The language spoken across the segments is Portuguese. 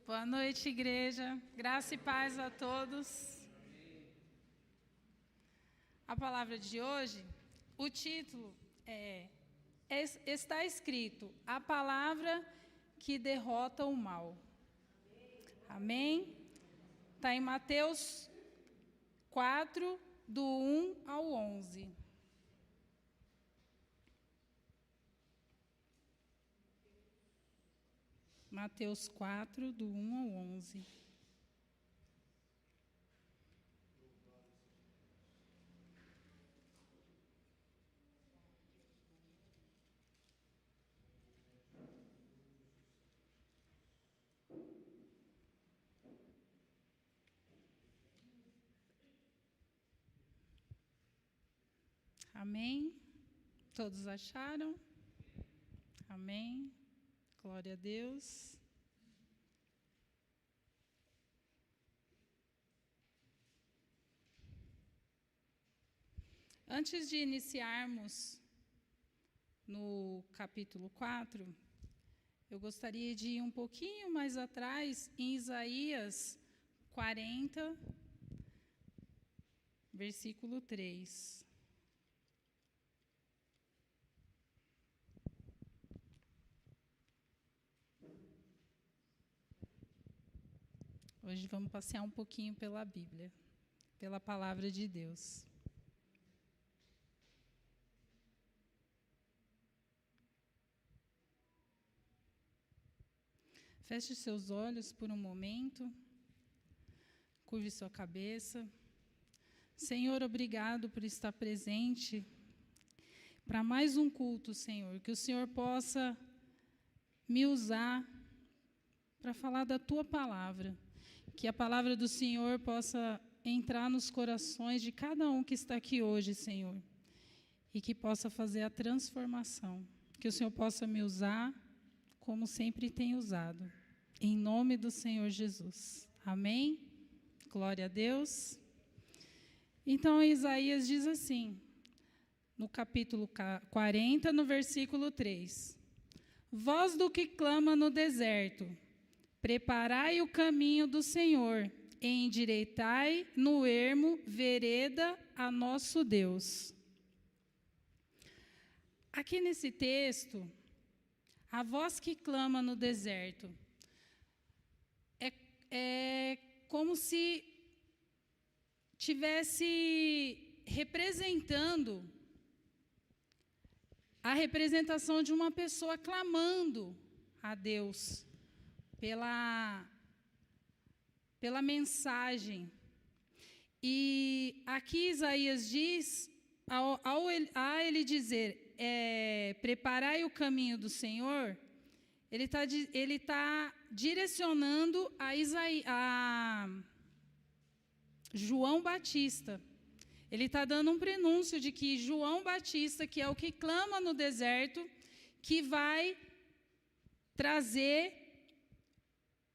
Boa noite, igreja. Graça e paz a todos. A palavra de hoje, o título está escrito: A palavra que derrota o mal. Amém? Está em Mateus 4, do 1 ao 11. Mateus 4, do 1 ao 11. Amém? Todos acharam? Amém? Glória a Deus. Antes de iniciarmos no capítulo 4, eu gostaria de ir um pouquinho mais atrás, em Isaías 40, versículo 3. Hoje vamos passear um pouquinho pela Bíblia, pela palavra de Deus. Feche seus olhos por um momento, curve sua cabeça. Senhor, obrigado por estar presente para mais um culto, Senhor, que o Senhor possa me usar para falar da Tua palavra, que a palavra do Senhor possa entrar nos corações de cada um que está aqui hoje, Senhor, e que possa fazer a transformação, que o Senhor possa me usar como sempre tem usado, em nome do Senhor Jesus. Amém? Glória a Deus. Então, Isaías diz assim, no capítulo 40, no versículo 3: Voz do que clama no deserto, preparai o caminho do Senhor, endireitai no ermo vereda a nosso Deus. Aqui nesse texto, a voz que clama no deserto é como se tivesse representando a representação de uma pessoa clamando a Deus pela mensagem. E aqui Isaías diz, a ele dizer, preparai o caminho do Senhor, ele tá direcionando a João Batista. Ele está dando um prenúncio de que João Batista, que é o que clama no deserto, que vai trazer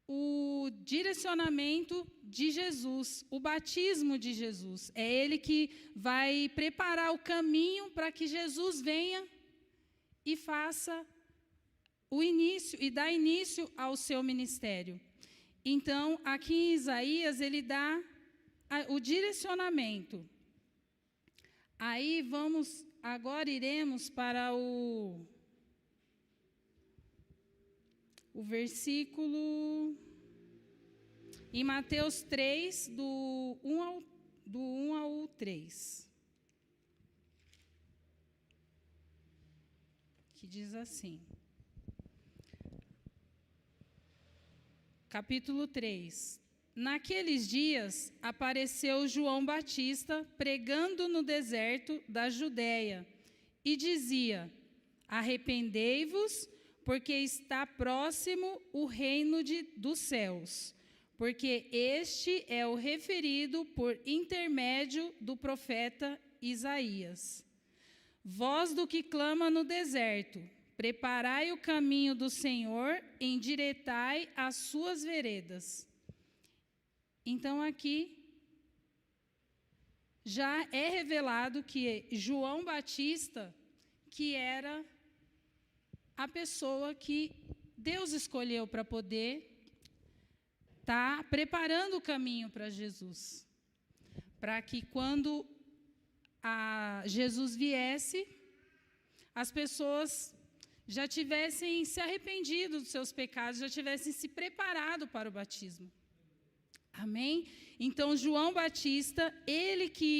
o direcionamento de Jesus, o batismo de Jesus. É ele que vai preparar o caminho para que Jesus venha e faça o início, e dá início ao seu ministério. Então, aqui em Isaías, ele dá o direcionamento. Aí agora iremos para o versículo, em Mateus 3, do 1 ao 3, que diz assim, capítulo 3. Naqueles dias apareceu João Batista pregando no deserto da Judéia e dizia: Arrependei-vos, porque está próximo o reino dos céus, porque este é o referido por intermédio do profeta Isaías. Voz do que clama no deserto, preparai o caminho do Senhor, endireitai as suas veredas. Então, aqui já é revelado que João Batista, que era a pessoa que Deus escolheu para poder está preparando o caminho para Jesus, para que quando Jesus viesse, as pessoas já tivessem se arrependido dos seus pecados, já tivessem se preparado para o batismo. Amém? Então, João Batista, ele que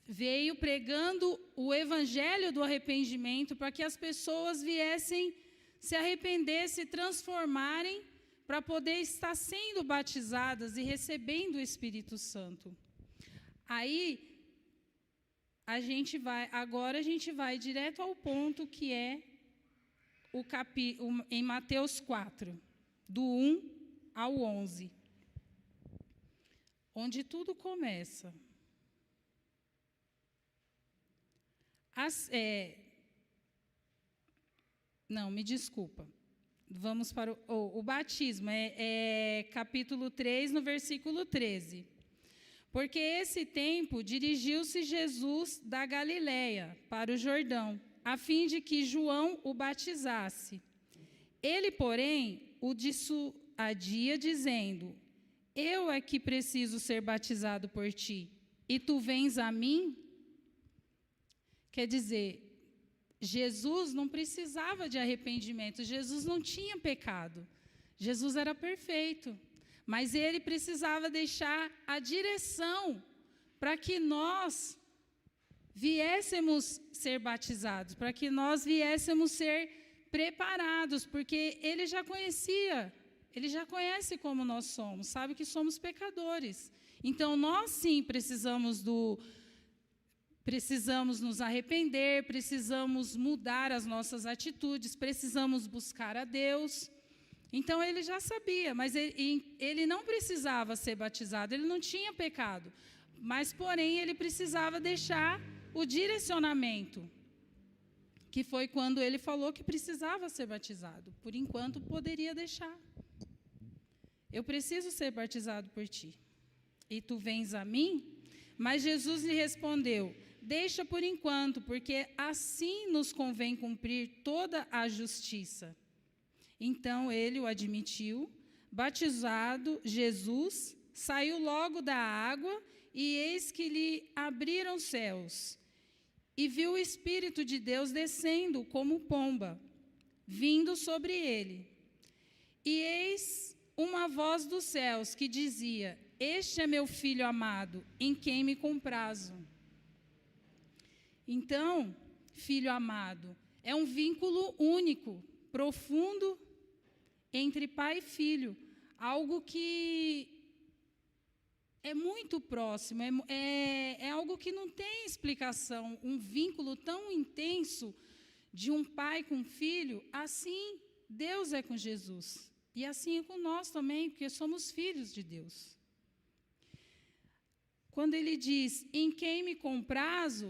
veio pregando o evangelho do arrependimento para que as pessoas viessem se arrepender, se transformarem, para poder estar sendo batizadas e recebendo o Espírito Santo. Aí, agora a gente vai direto ao ponto que é em Mateus 4, do 1 ao 11, onde tudo começa. Não, me desculpa. Vamos para o batismo, capítulo 3, no versículo 13. Porque esse tempo dirigiu-se Jesus da Galiléia para o Jordão, a fim de que João o batizasse. Ele, porém, o dissuadia, dizendo: eu é que preciso ser batizado por ti, e tu vens a mim? Quer dizer, Jesus não precisava de arrependimento, Jesus não tinha pecado, Jesus era perfeito, mas ele precisava deixar a direção para que nós viéssemos ser batizados, para que nós viéssemos ser preparados, porque ele já conhecia, ele já conhece como nós somos, sabe que somos pecadores. Então, nós sim precisamos nos arrepender, precisamos mudar as nossas atitudes, precisamos buscar a Deus. Então, ele já sabia, mas ele não precisava ser batizado, ele não tinha pecado. Mas, porém, ele precisava deixar o direcionamento, que foi quando ele falou que precisava ser batizado. Por enquanto, poderia deixar. Eu preciso ser batizado por ti. E tu vens a mim? Mas Jesus lhe respondeu: deixa por enquanto, porque assim nos convém cumprir toda a justiça. Então ele o admitiu, batizado Jesus, saiu logo da água, e eis que lhe abriram os céus, e viu o Espírito de Deus descendo como pomba, vindo sobre ele. E eis uma voz dos céus que dizia: este é meu filho amado, em quem me comprazo. Então, filho amado, é um vínculo único, profundo, entre pai e filho, algo que é muito próximo, é algo que não tem explicação, um vínculo tão intenso de um pai com um filho. Assim, Deus é com Jesus, e assim é com nós também, porque somos filhos de Deus. Quando ele diz, em quem me comprazo,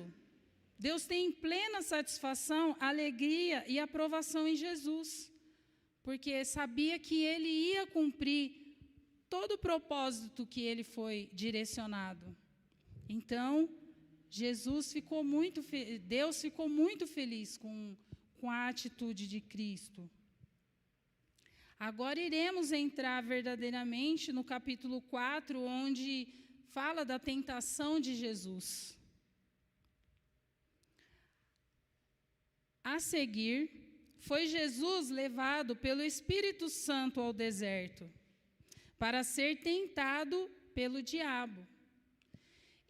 Deus tem plena satisfação, alegria e aprovação em Jesus, porque sabia que ele ia cumprir todo o propósito que ele foi direcionado. Então, Deus ficou muito feliz com a atitude de Cristo. Agora iremos entrar verdadeiramente no capítulo 4, onde fala da tentação de Jesus. A seguir, foi Jesus levado pelo Espírito Santo ao deserto, para ser tentado pelo diabo.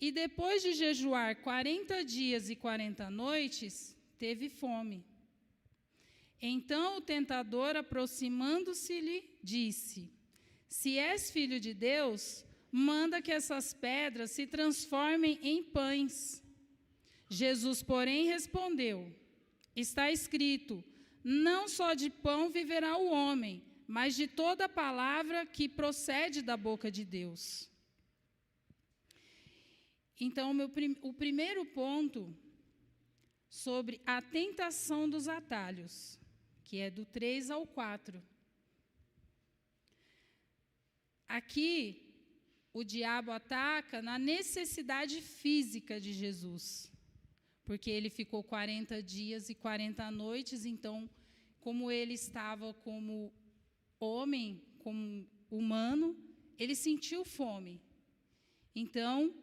E depois de jejuar 40 dias e 40 noites, teve fome. Então o tentador, aproximando-se-lhe, disse: se és filho de Deus, manda que essas pedras se transformem em pães. Jesus, porém, respondeu: está escrito, não só de pão viverá o homem, mas de toda palavra que procede da boca de Deus. Então, o primeiro ponto sobre a tentação dos atalhos, que é do 3 ao 4. Aqui, o diabo ataca na necessidade física de Jesus, porque ele ficou 40 dias e 40 noites, então, como ele estava como homem, como humano, ele sentiu fome. Então,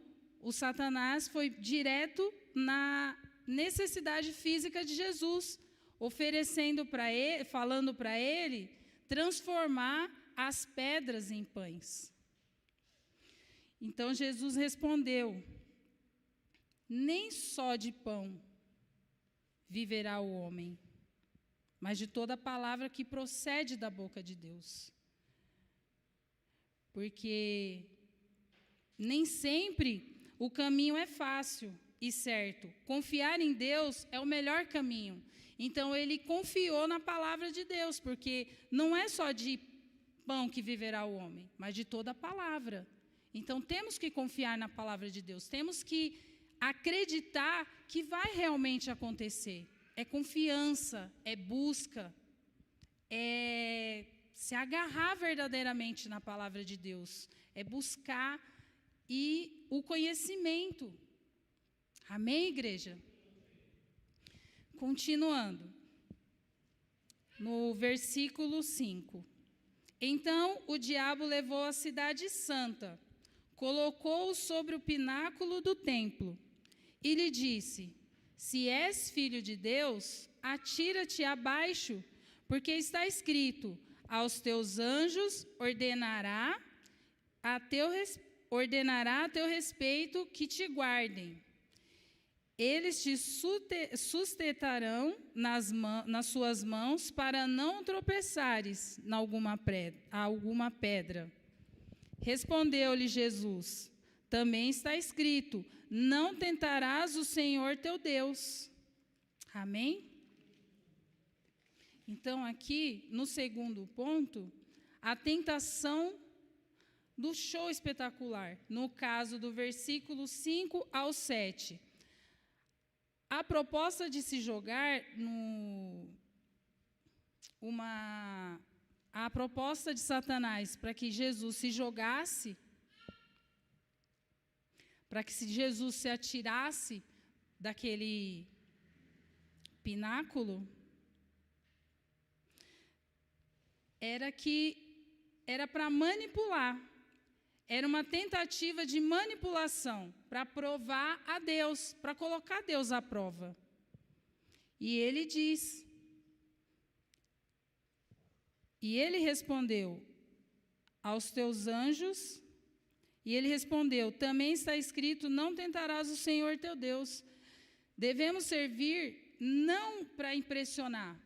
o Satanás foi direto na necessidade física de Jesus, oferecendo para ele, falando para ele, transformar as pedras em pães. Então, Jesus respondeu: nem só de pão viverá o homem, mas de toda palavra que procede da boca de Deus. Porque nem sempre o caminho é fácil e certo. Confiar em Deus é o melhor caminho. Então, ele confiou na palavra de Deus, porque não é só de pão que viverá o homem, mas de toda a palavra. Então, temos que confiar na palavra de Deus, temos que acreditar que vai realmente acontecer. É confiança, é busca, é se agarrar verdadeiramente na palavra de Deus, é buscar e o conhecimento. Amém, igreja? Continuando, no versículo 5. Então o diabo levou a cidade santa, colocou-o sobre o pináculo do templo e lhe disse: se és filho de Deus, atira-te abaixo, porque está escrito: aos teus anjos ordenará a teu respeito que te guardem. Eles te sustentarão nas suas mãos para não tropeçares em alguma pedra. Respondeu-lhe Jesus: também está escrito: não tentarás o Senhor teu Deus. Amém? Então, aqui, no segundo ponto, a tentação do show espetacular, no caso do versículo 5 ao 7. A proposta de se jogar a proposta de Satanás para que Jesus se jogasse, para que Jesus se atirasse daquele pináculo, era para manipular. Era uma tentativa de manipulação para provar a Deus, para colocar Deus à prova. E ele diz, e ele respondeu: aos teus anjos, e ele respondeu: também está escrito: não tentarás o Senhor teu Deus. Devemos servir não para impressionar.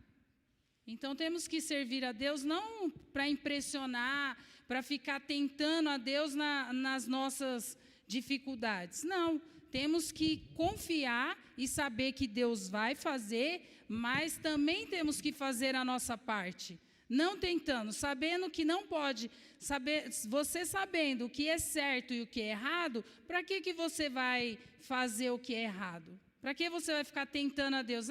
Então, temos que servir a Deus não para impressionar, para ficar tentando a Deus nas nossas dificuldades. Não, temos que confiar e saber que Deus vai fazer, mas também temos que fazer a nossa parte. Não tentando, sabendo que não pode, você sabendo o que é certo e o que é errado, para que você vai fazer o que é errado? Para que você vai ficar tentando a Deus?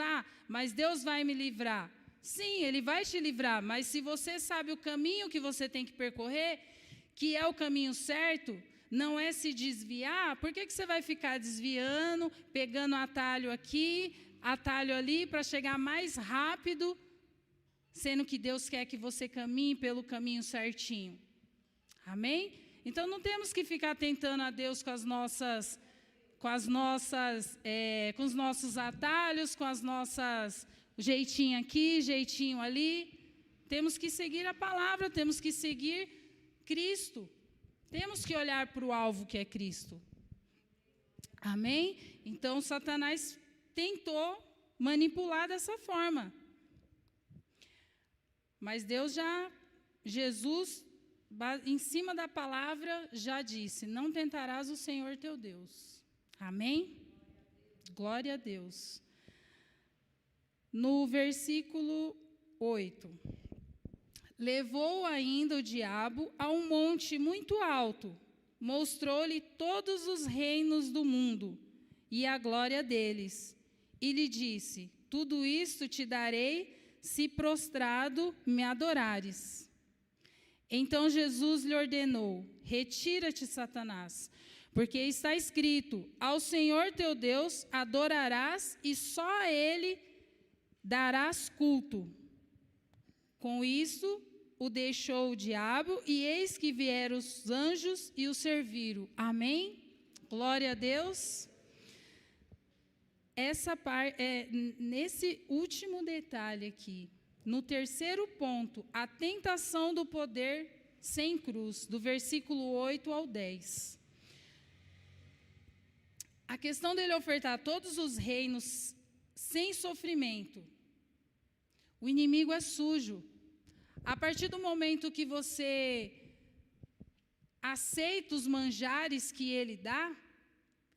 Mas Deus vai me livrar. Sim, Ele vai te livrar, mas se você sabe o caminho que você tem que percorrer, que é o caminho certo, não é se desviar, por que você vai ficar desviando, pegando atalho aqui, atalho ali, para chegar mais rápido, sendo que Deus quer que você caminhe pelo caminho certinho? Amém? Então, não temos que ficar tentando a Deus com os nossos atalhos, com as nossas jeitinho aqui, jeitinho ali. Temos que seguir a palavra, temos que seguir Cristo. Temos que olhar para o alvo que é Cristo. Amém? Então, Satanás tentou manipular dessa forma. Mas Jesus, em cima da palavra, já disse: não tentarás o Senhor teu Deus. Amém? Glória a Deus. No versículo 8. Levou ainda o diabo a um monte muito alto, mostrou-lhe todos os reinos do mundo e a glória deles, e lhe disse: tudo isto te darei, se prostrado me adorares. Então Jesus lhe ordenou: retira-te, Satanás, porque está escrito: ao Senhor teu Deus adorarás e só a Ele darás culto. Com isso, o deixou o diabo, e eis que vieram os anjos e o serviram. Amém? Glória a Deus. Nesse último detalhe aqui, no terceiro ponto, a tentação do poder sem cruz, do versículo 8 ao 10. A questão dele ofertar todos os reinos sem sofrimento. O inimigo é sujo. A partir do momento que você aceita os manjares que ele dá,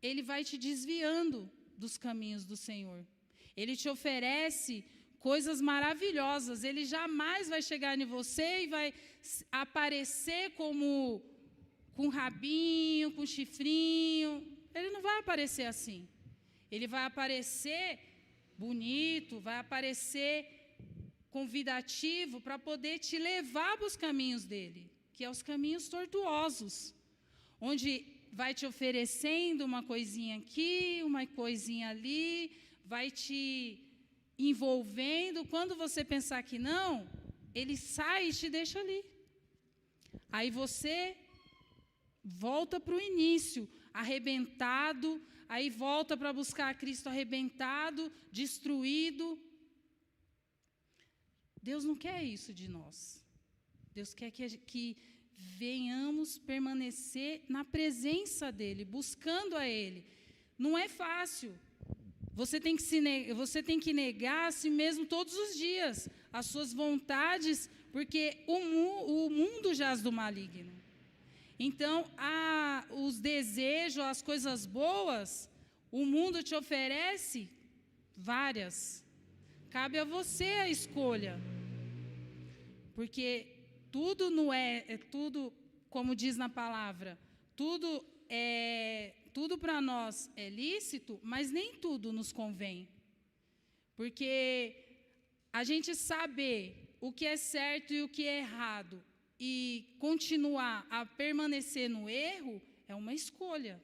ele vai te desviando dos caminhos do Senhor. Ele te oferece coisas maravilhosas. Ele jamais vai chegar em você e vai aparecer como com rabinho, com chifrinho. Ele não vai aparecer assim. Ele vai aparecer bonito, vai aparecer convidativo para poder te levar para os caminhos dele, que é os caminhos tortuosos, onde vai te oferecendo uma coisinha aqui, uma coisinha ali, vai te envolvendo. Quando você pensar que não, ele sai e te deixa ali. Aí você volta para o início, arrebentado, aí volta para buscar Cristo arrebentado, destruído. Deus não quer isso de nós. Deus quer que venhamos permanecer na presença dEle, buscando a Ele. Não é fácil. Você tem que negar a si mesmo todos os dias, as suas vontades, porque o mundo jaz do maligno. Então, os desejos, as coisas boas, o mundo te oferece várias. Cabe a você a escolha. Porque tudo não tudo, como diz na palavra, tudo para nós é lícito, mas nem tudo nos convém. Porque a gente saber o que é certo e o que é errado e continuar a permanecer no erro é uma escolha.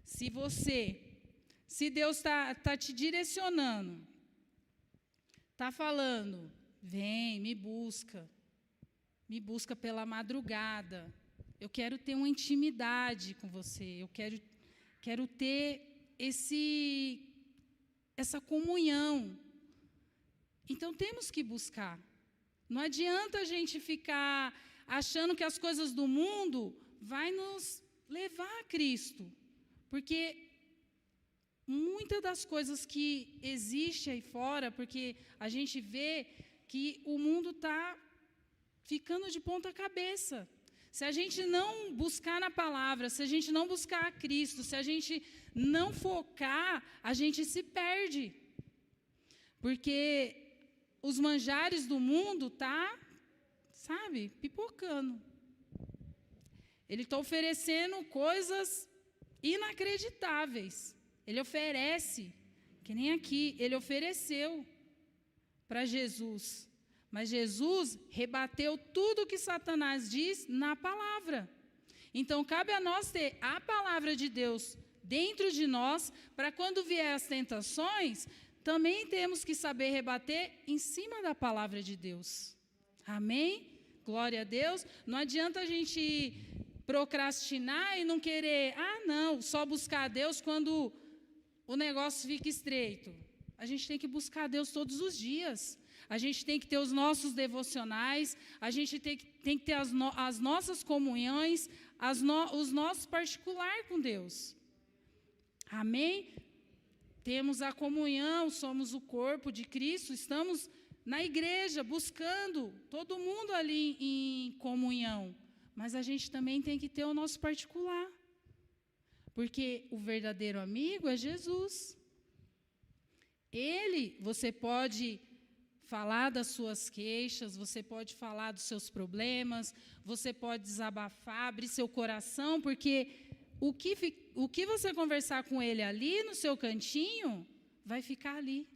Se Deus está te direcionando, está falando, vem, me busca pela madrugada, eu quero ter uma intimidade com você, eu quero ter essa comunhão. Então temos que buscar. Não adianta a gente ficar achando que as coisas do mundo vai nos levar a Cristo, porque muitas das coisas que existem aí fora, porque a gente vê que o mundo está ficando de ponta cabeça. Se a gente não buscar na palavra, se a gente não buscar a Cristo, se a gente não focar, a gente se perde. Porque os manjares do mundo pipocando. Ele está oferecendo coisas inacreditáveis. Ele oferece, que nem aqui, ele ofereceu para Jesus. Mas Jesus rebateu tudo o que Satanás diz na palavra. Então, cabe a nós ter a palavra de Deus dentro de nós, para quando vier as tentações, também temos que saber rebater em cima da palavra de Deus. Amém? Glória a Deus. Não adianta a gente procrastinar e não querer, só buscar a Deus quando o negócio fica estreito. A gente tem que buscar a Deus todos os dias. A gente tem que ter os nossos devocionais, a gente tem que ter as nossas comunhões, os nossos particulares com Deus. Amém? Temos a comunhão, somos o corpo de Cristo, estamos na igreja buscando todo mundo ali em comunhão. Mas a gente também tem que ter o nosso particular. Porque o verdadeiro amigo é Jesus. Você pode falar das suas queixas, você pode falar dos seus problemas, você pode desabafar, abrir seu coração, porque o que você conversar com ele ali no seu cantinho, vai ficar ali.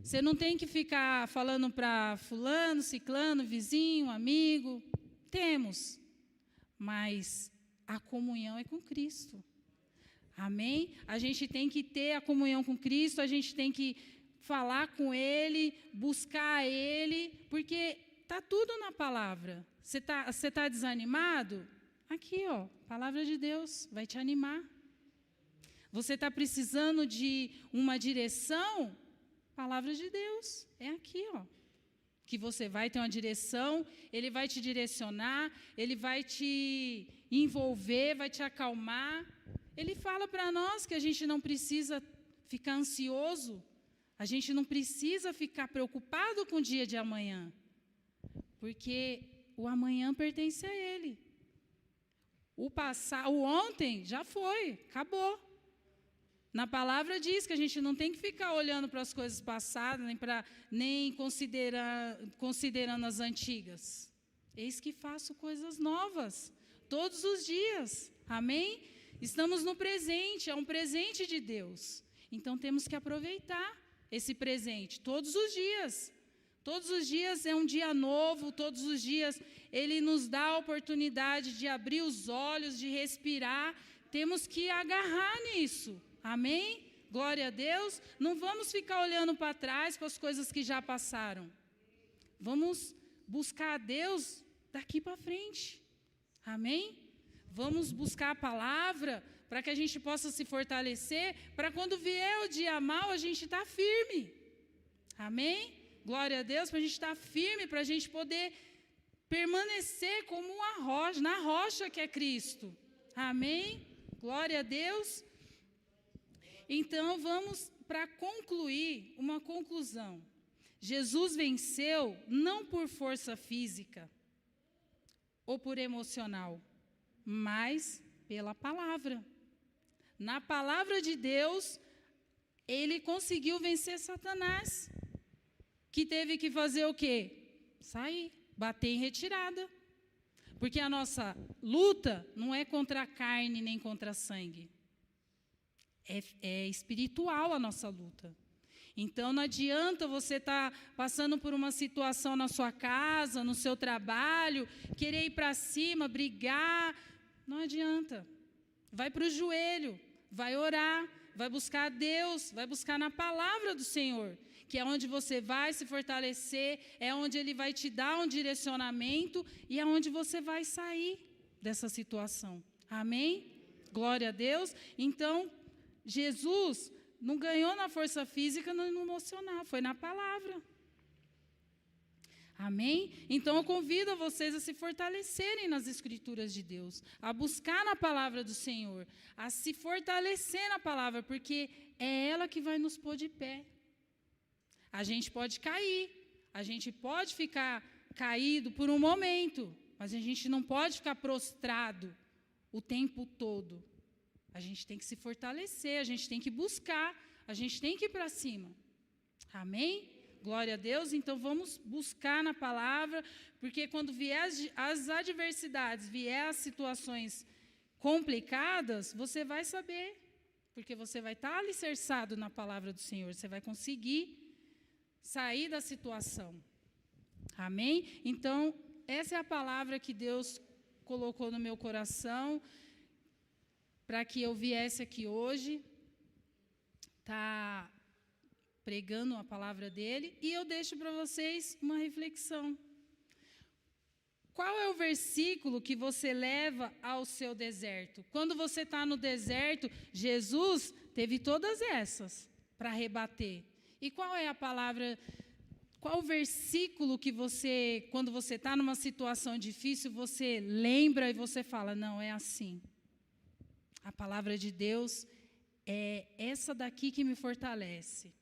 Você não tem que ficar falando para fulano, ciclano, vizinho, amigo. Temos, mas a comunhão é com Cristo. Amém? A gente tem que ter a comunhão com Cristo, a gente tem que falar com Ele, buscar Ele, porque está tudo na palavra. Você tá desanimado? Aqui, ó, palavra de Deus vai te animar. Você está precisando de uma direção? Palavra de Deus, é aqui, ó. Que você vai ter uma direção, Ele vai te direcionar, Ele vai te envolver, vai te acalmar. Ele fala para nós que a gente não precisa ficar ansioso, a gente não precisa ficar preocupado com o dia de amanhã, porque o amanhã pertence a Ele. O ontem já foi, acabou. Na palavra diz que a gente não tem que ficar olhando para as coisas passadas, nem considerando as antigas. Eis que faço coisas novas, todos os dias. Amém? Estamos no presente, é um presente de Deus. Então temos que aproveitar esse presente todos os dias. Todos os dias é um dia novo, todos os dias Ele nos dá a oportunidade de abrir os olhos, de respirar. Temos que agarrar nisso. Amém? Glória a Deus. Não vamos ficar olhando para trás para as coisas que já passaram. Vamos buscar a Deus daqui para frente. Amém? Vamos buscar a palavra para que a gente possa se fortalecer, para quando vier o dia mau a gente estar firme. Amém? Glória a Deus, para a gente estar firme, para a gente poder permanecer como uma rocha, na rocha que é Cristo. Amém? Glória a Deus. Então, vamos para concluir, uma conclusão. Jesus venceu não por força física ou por emocional, mas pela palavra. Na palavra de Deus, Ele conseguiu vencer Satanás, que teve que fazer o quê? Sair, bater em retirada. Porque a nossa luta não é contra a carne nem contra sangue. É espiritual a nossa luta. Então, não adianta você estar passando por uma situação na sua casa, no seu trabalho, querer ir para cima, brigar. Não adianta. Vai para o joelho, vai orar, vai buscar a Deus, vai buscar na palavra do Senhor, que é onde você vai se fortalecer, é onde Ele vai te dar um direcionamento e é onde você vai sair dessa situação. Amém? Glória a Deus. Então, Jesus não ganhou na força física, no emocional, foi na palavra. Amém? Então, eu convido a vocês a se fortalecerem nas Escrituras de Deus, a buscar na palavra do Senhor, a se fortalecer na palavra, porque é ela que vai nos pôr de pé. A gente pode cair, a gente pode ficar caído por um momento, mas a gente não pode ficar prostrado o tempo todo. A gente tem que se fortalecer, a gente tem que buscar, a gente tem que ir para cima. Amém? Glória a Deus. Então, vamos buscar na palavra, porque quando vier as adversidades, vier as situações complicadas, você vai saber, porque você vai estar alicerçado na palavra do Senhor, você vai conseguir sair da situação. Amém? Então, essa é a palavra que Deus colocou no meu coração, para que eu viesse aqui hoje, pregando a palavra dele, e eu deixo para vocês uma reflexão. Qual é o versículo que você leva ao seu deserto? Quando você está no deserto, Jesus teve todas essas para rebater. E qual é a palavra, qual o versículo que você, quando você está numa situação difícil, você lembra e você fala, não, é assim. A palavra de Deus é essa daqui que me fortalece.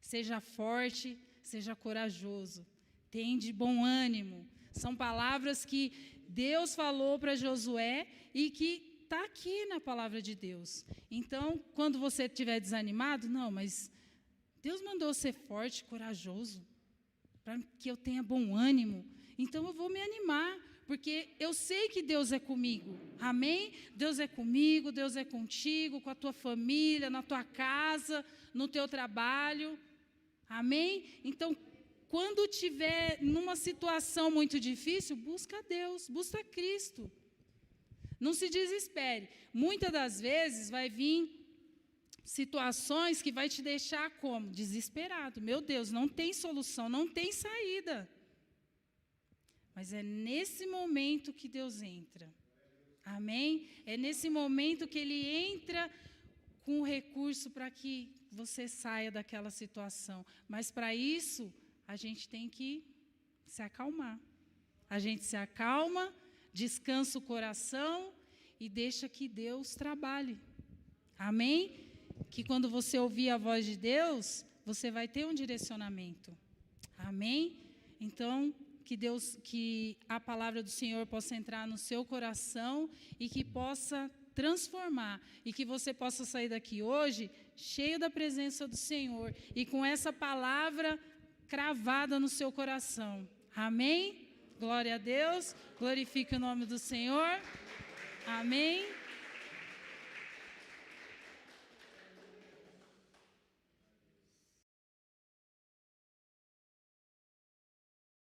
Seja forte, seja corajoso, tenha de bom ânimo. São palavras que Deus falou para Josué e que está aqui na palavra de Deus. Então, quando você estiver desanimado, não, mas Deus mandou ser forte, corajoso, para que eu tenha bom ânimo. Então, eu vou me animar, porque eu sei que Deus é comigo. Amém? Deus é comigo, Deus é contigo, com a tua família, na tua casa, no teu trabalho. Amém? Então, quando estiver numa situação muito difícil, busca a Deus, busca Cristo. Não se desespere. Muitas das vezes vai vir situações que vai te deixar como? Desesperado. Meu Deus, não tem solução, não tem saída. Mas é nesse momento que Deus entra. Amém? É nesse momento que Ele entra com o recurso para que você saia daquela situação. Mas para isso, a gente tem que se acalmar. A gente se acalma, descansa o coração e deixa que Deus trabalhe. Amém? Que quando você ouvir a voz de Deus, você vai ter um direcionamento. Amém? Então, que a palavra do Senhor possa entrar no seu coração e que possa transformar, e que você possa sair daqui hoje cheio da presença do Senhor e com essa palavra cravada no seu coração. Amém? Glória a Deus, glorifique o nome do Senhor. Amém.